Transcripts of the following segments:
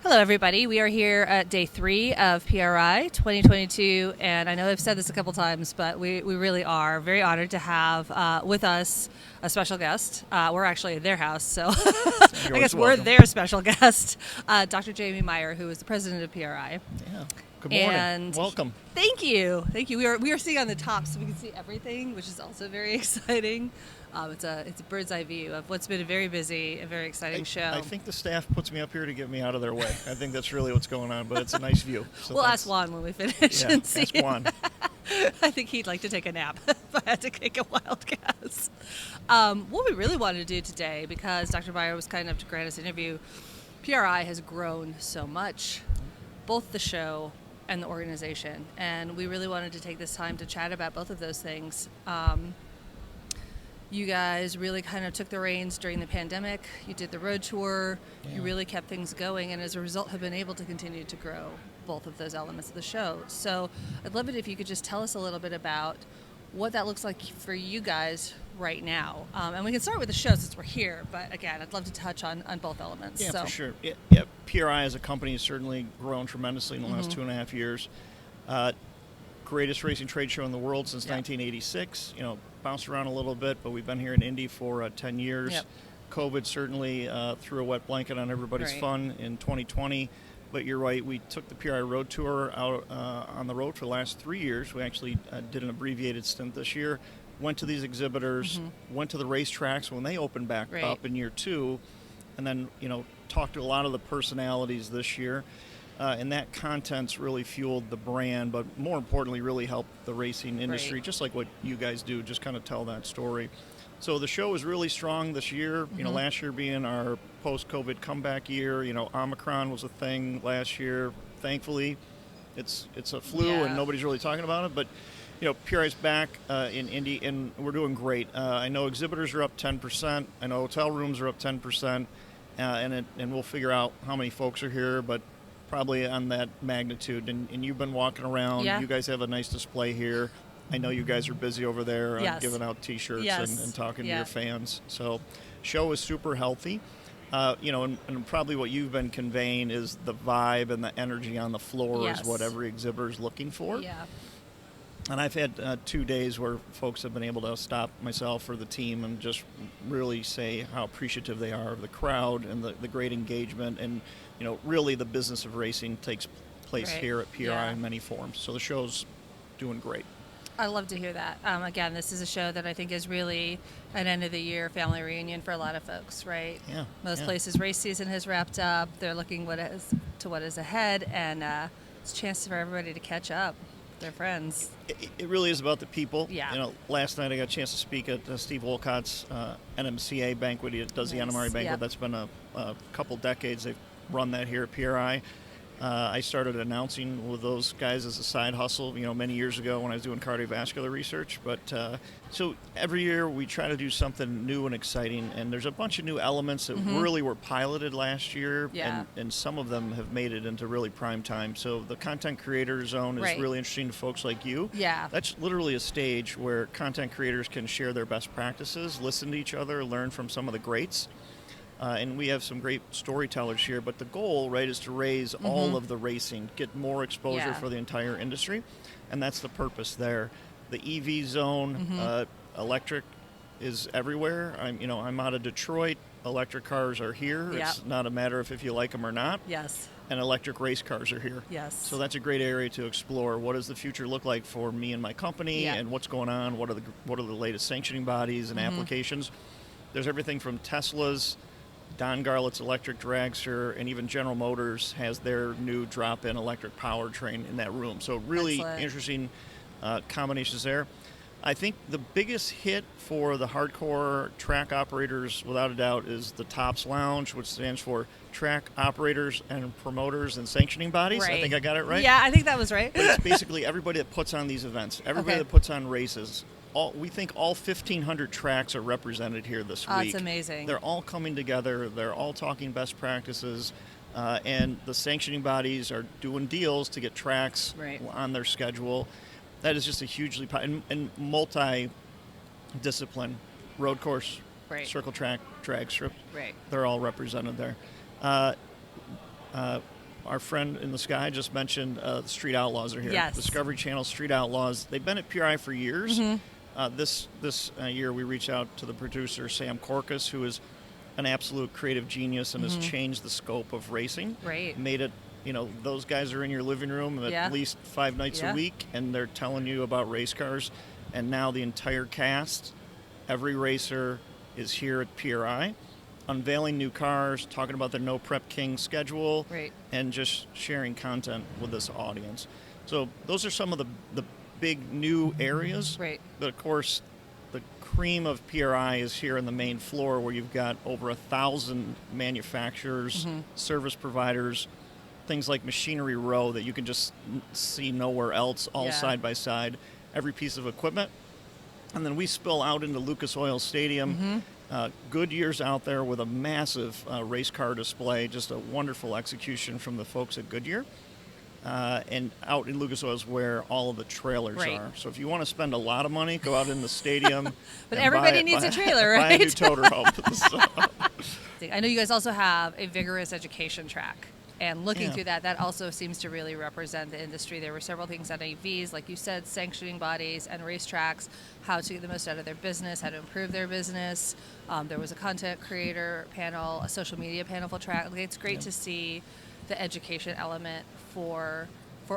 Hello, everybody. We are here at day 3 of PRI 2022, and I know I've said this a couple times, but we really are very honored to have with us a special guest. We're actually at their house, so I guess we're their special guest, Dr. Jamie Meyer, who is the president of PRI. Yeah. Good morning. And welcome. Thank you. We are sitting on the top, so we can see everything, which is also very exciting. It's a bird's eye view of what's been a very busy and very exciting show. I think the staff puts me up here to get me out of their way. I think that's really what's going on, but it's a nice view. So we'll ask Juan when we finish. Yeah, and see. ask Juan. I think he'd like to take a nap if I had to take a wild guess. What we really wanted to do today, because Dr. Meyer was kind enough to grant us an interview, PRI has grown so much, both the show and the organization, and we really wanted to take this time to chat about both of those things. You guys really kind of took the reins during the pandemic. You did the road tour. Yeah. You really kept things going, and as a result have been able to continue to grow both of those elements of the show. So I'd love it if you could just tell us a little bit about what that looks like for you guys right now. And we can start with the show since we're here, but again, I'd love to touch on both elements. Yeah, so. For sure. Yeah, PRI as a company has certainly grown tremendously in the last 2.5 years. Greatest racing trade show in the world since 1986. Bounced around a little bit, but we've been here in Indy for 10 years. Yep. COVID certainly threw a wet blanket on everybody's fun in 2020. But you're right, we took the PRI Road Tour out on the road for the last 3 years. We actually did an abbreviated stint this year, went to these exhibitors, went to the racetracks when they opened back up in year 2, and then, talked to a lot of the personalities this year. And that content's really fueled the brand, but more importantly, really helped the racing industry, just like what you guys do, just kind of tell that story. So the show is really strong this year. Last year being our post-COVID comeback year. Omicron was a thing last year. Thankfully, it's a flu and nobody's really talking about it. But PRI's back in Indy, and we're doing great. I know exhibitors are up 10%. I know hotel rooms are up 10%, and we'll figure out how many folks are here, but probably on that magnitude. And you've been walking around. Yeah. You guys have a nice display here. I know you guys are busy over there giving out T-shirts and talking to your fans. So show is super healthy. And probably what you've been conveying is the vibe and the energy on the floor is what every exhibitor is looking for. Yeah. And I've had 2 days where folks have been able to stop myself or the team and just really say how appreciative they are of the crowd and the great engagement. And, really the business of racing takes place here at PRI in many forms. So the show's doing great. I love to hear that. Again, this is a show that I think is really an end-of-the-year family reunion for a lot of folks, right? Yeah. Most places, race season has wrapped up. They're looking what is ahead, and it's a chance for everybody to catch up. Their friends. It really is about the people. Yeah. Last night I got a chance to speak at Steve Wolcott's NMCA banquet. He does the NMRA banquet. Yep. That's been a couple decades. They've run that here at PRI. I started announcing with those guys as a side hustle, many years ago when I was doing cardiovascular research. But so every year we try to do something new and exciting, and there's a bunch of new elements that really were piloted last year, and some of them have made it into really prime time. So the content creator zone is really interesting to folks like you. Yeah. That's literally a stage where content creators can share their best practices, listen to each other, learn from some of the greats. And we have some great storytellers here, but the goal, is to raise all of the racing, get more exposure for the entire industry, and that's the purpose there. The EV zone, electric is everywhere. I'm out of Detroit. Electric cars are here. Yep. It's not a matter of if you like them or not. Yes. And electric race cars are here. Yes. So that's a great area to explore. What does the future look like for me and my company, and what's going on? What are the latest sanctioning bodies and applications? There's everything from Tesla's. Don Garlett's electric dragster, and even General Motors has their new drop-in electric powertrain in that room. So really interesting combinations there. I think the biggest hit for the hardcore track operators, without a doubt, is the TOPS Lounge, which stands for Track Operators and Promoters and Sanctioning Bodies. I think I got it right? Yeah, I think that was right. But it's basically everybody that puts on these events, everybody that puts on races. We think all 1,500 tracks are represented here this week. That's amazing. They're all coming together. They're all talking best practices. And the sanctioning bodies are doing deals to get tracks on their schedule. That is just a hugely and multi-discipline, road course, circle track, drag strip. They're all represented there. our friend in the sky just mentioned the Street Outlaws are here. Yes. Discovery Channel Street Outlaws. They've been at PRI for years. This year we reached out to the producer, Sam Corcus, who is an absolute creative genius and has changed the scope of racing. Right. Made it, those guys are in your living room at least 5 nights a week, and they're telling you about race cars. And now the entire cast, every racer is here at PRI, unveiling new cars, talking about their No Prep King schedule, and just sharing content with this audience. So those are some of the big new areas. Right. But of course, the cream of PRI is here in the main floor, where you've got over 1,000 manufacturers, service providers, things like Machinery Row that you can just see nowhere else, all side by side, every piece of equipment. And then we spill out into Lucas Oil Stadium. Goodyear's out there with a massive race car display, just a wonderful execution from the folks at Goodyear. And out in Lucas Oil is where all of the trailers are. So if you want to spend a lot of money, go out in the stadium. But everybody needs a trailer, right? Buy a new toter home. So. I know you guys also have a vigorous education track. And looking through that also seems to really represent the industry. There were several things on AVs, like you said, sanctioning bodies and racetracks, how to get the most out of their business, how to improve their business. There was a content creator panel, a social media panel for track. It's great to see the education element for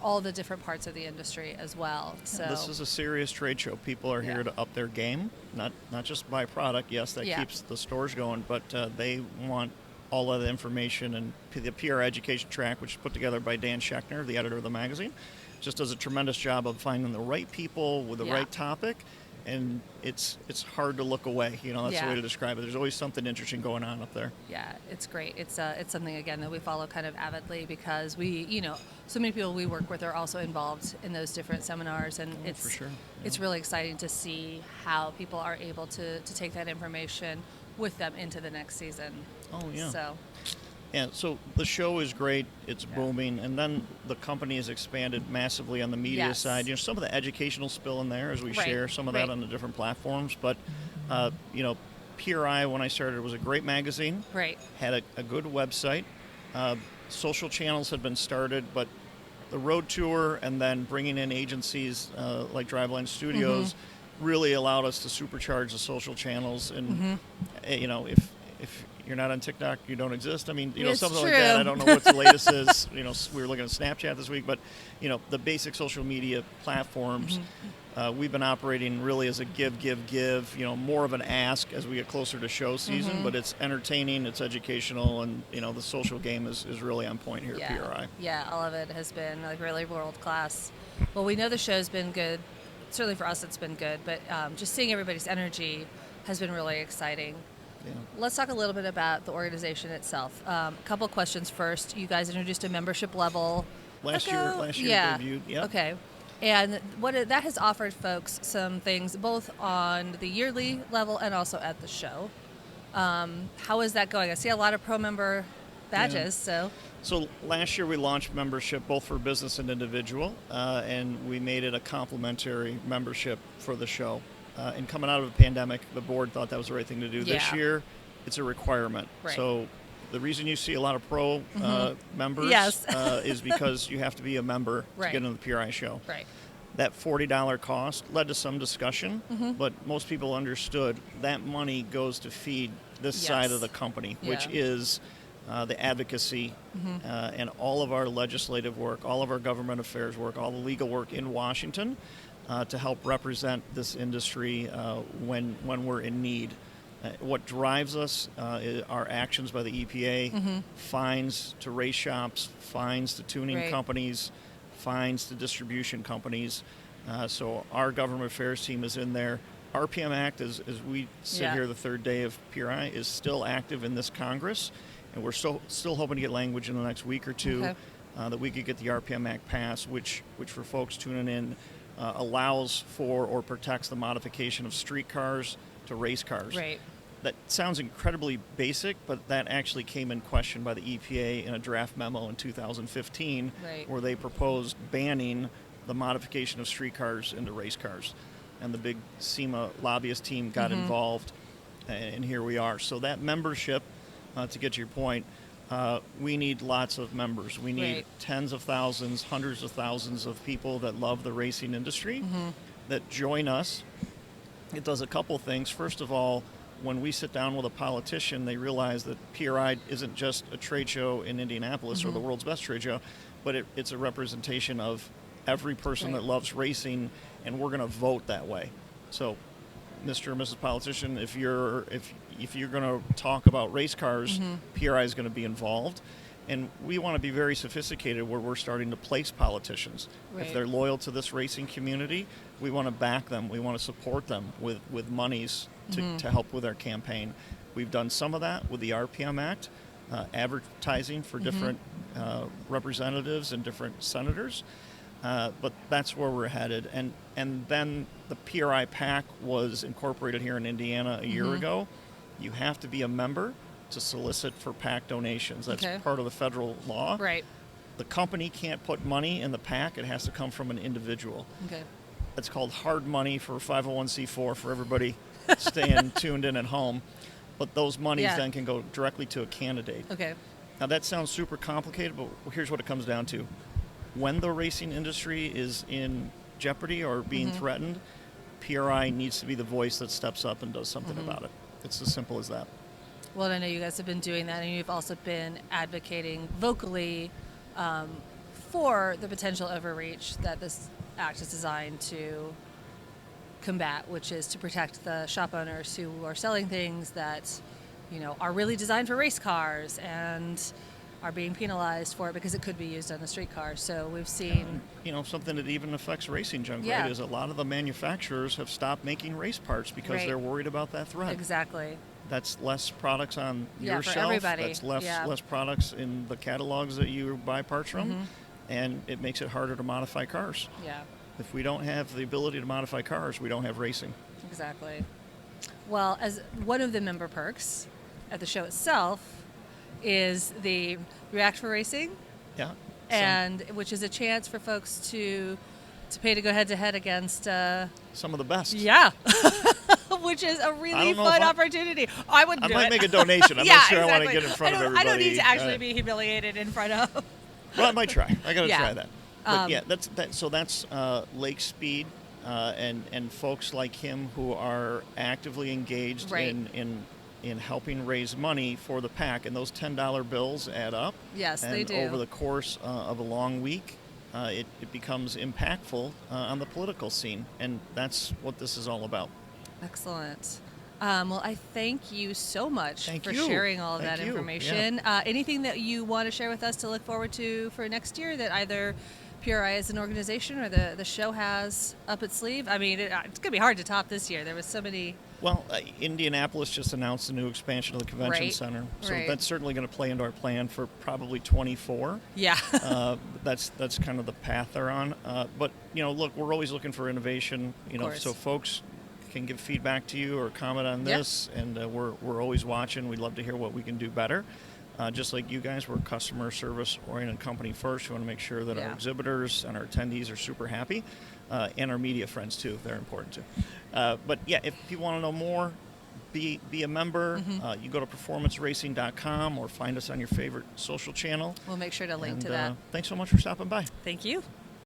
all the different parts of the industry as well. So this is a serious trade show. People are here to up their game, not just buy product. Yes, that keeps the stores going, but they want all of the information. And the PR education track, which is put together by Dan Schechner, the editor of the magazine, just does a tremendous job of finding the right people with the right topic. And it's hard to look away. That's the way to describe it. There's always something interesting going on up there. Yeah, it's great. It's something, again, that we follow kind of avidly because we, so many people we work with are also involved in those different seminars. And For sure. It's really exciting to see how people are able to take that information with them into the next season. Oh, yeah. So the show is great. It's booming. And then the company has expanded massively on the media side. Some of the educational spill in there as we share some of that on the different platforms. But, PRI, when I started, was a great magazine. Right. Had a good website. Social channels had been started, but the road tour and then bringing in agencies like Driveline Studios really allowed us to supercharge the social channels. And, if you're not on TikTok, you don't exist. I mean, something like that. I don't know what the latest is. We were looking at Snapchat this week, but, the basic social media platforms, we've been operating really as a give, more of an ask as we get closer to show season, but it's entertaining, it's educational, and, the social game is really on point here at PRI. Yeah, all of it has been really world class. Well, we know the show's been good. Certainly for us, it's been good, but just seeing everybody's energy has been really exciting. Yeah. Let's talk a little bit about the organization itself. A couple of questions first. You guys introduced a membership level last year debuted. Yeah. Okay. And that has offered folks some things both on the yearly level and also at the show. How is that going? I see a lot of pro member badges. So last year we launched membership both for business and individual, and we made it a complimentary membership for the show. And coming out of a pandemic, the board thought that was the right thing to do. This year, it's a requirement. Right. So the reason you see a lot of pro members is because you have to be a member to get into the PRI show. Right. That $40 cost led to some discussion, but most people understood that money goes to feed this side of the company, which is the advocacy and all of our legislative work, all of our government affairs work, all the legal work in Washington. To help represent this industry when we're in need. What drives us are actions by the EPA, fines to race shops, fines to tuning companies, fines to distribution companies. So our government affairs team is in there. RPM Act, as we sit here the third day of PRI, is still active in this Congress, and we're still hoping to get language in the next week or two that we could get the RPM Act passed, which for folks tuning in, allows for or protects the modification of street cars to race cars. Right. That sounds incredibly basic, but that actually came in question by the EPA in a draft memo in 2015 where they proposed banning the modification of street cars into race cars. And the big SEMA lobbyist team got involved, and here we are. So that membership, to get to your point, we need lots of members. We need Right. tens of thousands, hundreds of thousands of people that love the racing industry that join us. It does a couple things. First of all, when we sit down with a politician, they realize that PRI isn't just a trade show in Indianapolis or the world's best trade show, but it's a representation of every person that loves racing, and we're going to vote that way. So, Mr. or Mrs. Politician, if you're going to talk about race cars, PRI is going to be involved. And we want to be very sophisticated where we're starting to place politicians. Right. If they're loyal to this racing community, we want to back them. We want to support them with monies to help with their campaign. We've done some of that with the RPM Act, advertising for different representatives and different senators. But that's where we're headed. And then the PRI PAC was incorporated here in Indiana a year ago. You have to be a member to solicit for PAC donations. That's part of the federal law. Right. The company can't put money in the PAC. It has to come from an individual. Okay. It's called hard money for 501c4 for everybody staying tuned in at home. But those monies then can go directly to a candidate. Okay. Now that sounds super complicated, but here's what it comes down to. When the racing industry is in jeopardy or being threatened, PRI needs to be the voice that steps up and does something about it. It's as simple as that. Well, I know you guys have been doing that, and you've also been advocating vocally for the potential overreach that this act is designed to combat, which is to protect the shop owners who are selling things that, are really designed for race cars and are being penalized for it because it could be used on a street car. So we've seen... something that even affects RacingJunk, Yeah. right, is a lot of the manufacturers have stopped making race parts because they're worried about that threat. Exactly. That's less products on your for shelf. everybody. That's less products in the catalogs that you buy parts from, and it makes it harder to modify cars. Yeah. If we don't have the ability to modify cars, we don't have racing. Exactly. Well, as one of the member perks at the show itself is the React for Racing. Yeah. And which is a chance for folks to pay to go head to head against some of the best. Yeah. Which is a really fun opportunity. I would do it. I might make a donation. I'm not sure I want to get in front of everybody. I don't need to actually be humiliated in front of. Well, I might try. I got to try that. But that's Lake Speed and folks like him who are actively engaged in helping raise money for the PAC, and those $10 bills add up. Yes, and they do. Over the course of a long week, it becomes impactful on the political scene, and that's what this is all about. Excellent. Well, I thank you so much for you. sharing all of Thank that you. information. Anything that you want to share with us to look forward to for next year that either PRI as an organization or the show has up its sleeve? I mean, it's going to be hard to top this year. There was so many... Well, Indianapolis just announced a new expansion of the convention center, so that's certainly going to play into our plan for probably 24. Yeah. That's kind of the path they're on. But look, we're always looking for innovation. So folks can give feedback to you or comment on this, and we're always watching. We'd love to hear what we can do better. Just like you guys, we're a customer service oriented company first. We want to make sure that our exhibitors and our attendees are super happy, and our media friends too. They're important too. But if people want to know more, be a member. You go to performanceracing.com or find us on your favorite social channel. We'll make sure to link to that. Thanks so much for stopping by. Thank you.